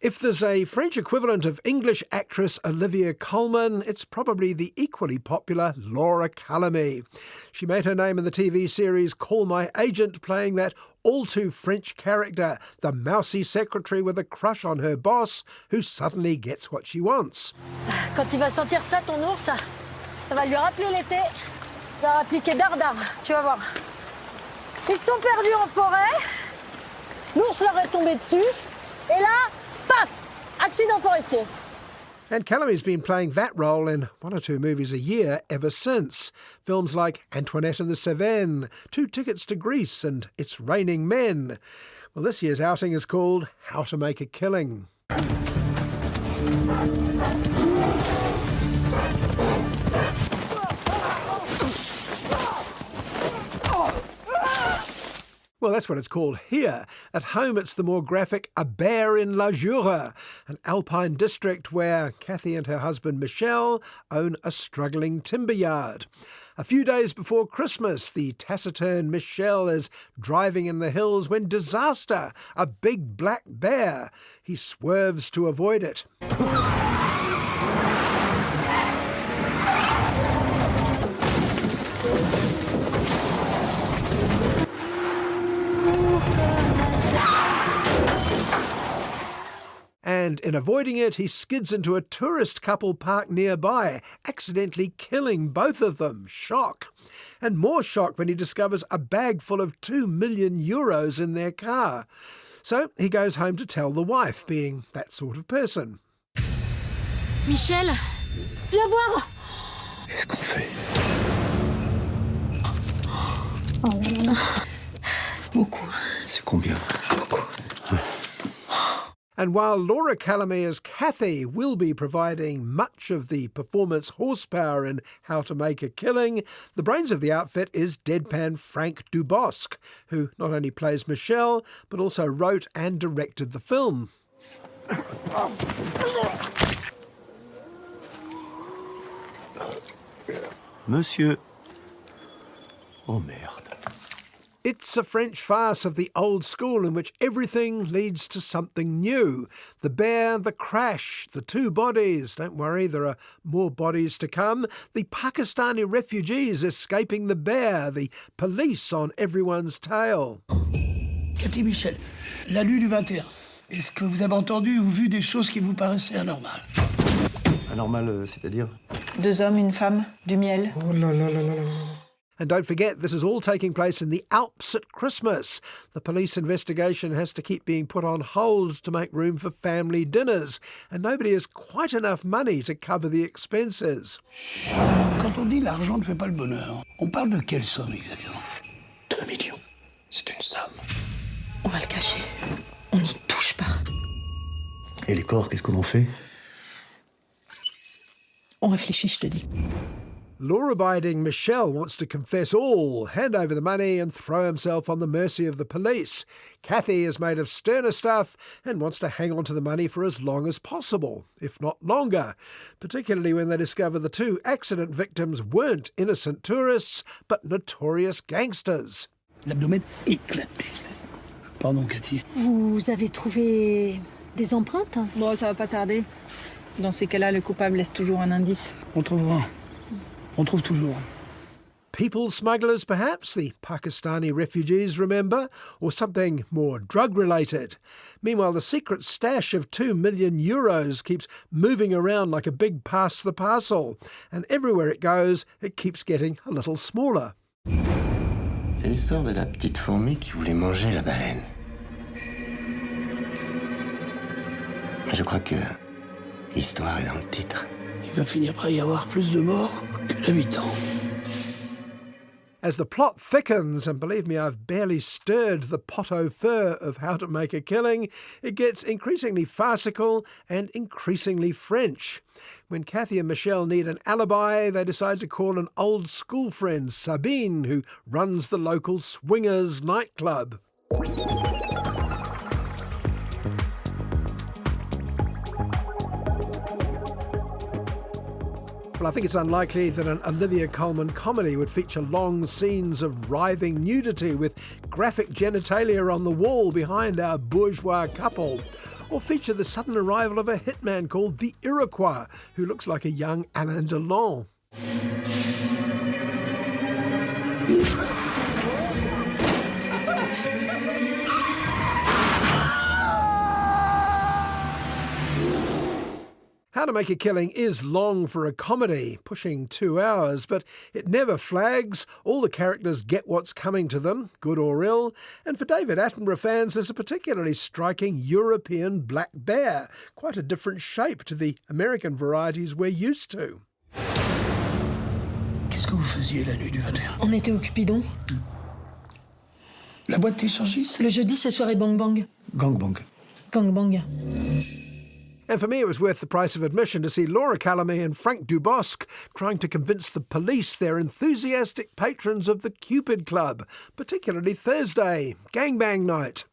If there's a French equivalent of English actress Olivia Colman, it's probably the equally popular Laure Calamy. She made her name in the TV series Call My Agent, playing that all-too-French character, the mousy secretary with a crush on her boss, who suddenly gets what she wants. Quand il va sentir ça, ton ours, ça va lui rappeler l'été. Il va appliquer dardard, tu vas voir. Ils se sont perdus en forêt, l'ours leur est tombé dessus, et là, paf! Accident forestier. And Calamy's been playing that role in 1 or 2 movies a year ever since. Films like Antoinette and the Cevennes, 2 Tickets to Greece and It's Raining Men. Well, this year's outing is called How to Make a Killing. Well, that's what it's called here. At home, it's the more graphic A Bear in La Jura, an alpine district where Kathy and her husband Michel own a struggling timber yard. A few days before Christmas, the taciturn Michel is driving in the hills when disaster, a big black bear. He swerves to avoid it. And in avoiding it, he skids into a tourist couple parked nearby, accidentally killing both of them. Shock. And more shock when he discovers a bag full of 2 million euros in their car. So he goes home to tell the wife, being that sort of person. Michel, viens voir. Qu'est-ce qu'on fait? Oh là là. C'est beaucoup. C'est combien? Beaucoup. And while Laure Calamy as Kathy will be providing much of the performance horsepower in How to Make a Killing, the brains of the outfit is deadpan Frank Dubosc, who not only plays Michel, but also wrote and directed the film. Monsieur. Oh merde. It's a French farce of the old school in which everything leads to something new. The bear, the crash, the 2 bodies. Don't worry, there are more bodies to come. The Pakistani refugees escaping the bear. The police on everyone's tail. Cathy Michel, la lue du 21. Est-ce que vous avez entendu ou vu des choses qui vous paraissaient anormales? Anormal, c'est-à-dire? 2 hommes, une femme, du miel. Oh là là là là là là. And don't forget, this is all taking place in the Alps at Christmas. The police investigation has to keep being put on hold to make room for family dinners, and nobody has quite enough money to cover the expenses. Quand on dit l'argent ne fait pas le bonheur, on parle de quelle somme exactement? 2 millions. C'est une somme. On va le cacher. On n'y touche pas. Et les corps, qu'est-ce qu'on en fait? On réfléchit, je te dis. Law-abiding Michel wants to confess all, hand over the money and throw himself on the mercy of the police. Kathy is made of sterner stuff and wants to hang on to the money for as long as possible, if not longer, particularly when they discover the 2 accident victims weren't innocent tourists, but notorious gangsters. L'abdomen éclaté. Pardon, Cathy. Vous avez trouvé des empreintes? Bon, ça va pas tarder. Dans ces cas-là, le coupable laisse toujours un indice. On trouvera. On trouve toujours. People smugglers, perhaps, the Pakistani refugees, remember, or something more drug-related. Meanwhile, the secret stash of 2 million euros keeps moving around like a big pass-the-parcel, and everywhere it goes, it keeps getting a little smaller. C'est l'histoire de la petite fourmi qui voulait manger la baleine. Je crois que l'histoire est dans le titre. Il va finir par y avoir plus de morts que d'habitants. As the plot thickens, and believe me, I've barely stirred the pot-au-feu of How to Make a Killing, it gets increasingly farcical and increasingly French. When Kathy and Michel need an alibi, they decide to call an old school friend, Sabine, who runs the local swingers nightclub. Well, I think it's unlikely that an Olivia Colman comedy would feature long scenes of writhing nudity with graphic genitalia on the wall behind our bourgeois couple. or feature the sudden arrival of a hitman called the Iroquois, who looks like a young Alain Delon. How to Make a Killing is long for a comedy, pushing 2 hours, but it never flags. All the characters get what's coming to them, good or ill, and for David Attenborough fans there's a particularly striking European black bear, quite a different shape to the American varieties we're used to. Qu'est-ce que vous faisiez la nuit du 21? On était au Cupidon. La boîte échangiste? Le jeudi, c'est soirée bang bang. Gangbang. Gang bang. And for me, it was worth the price of admission to see Laure Calamy and Frank Dubosc trying to convince the police they're enthusiastic patrons of the Cupid Club, particularly Thursday, gangbang night.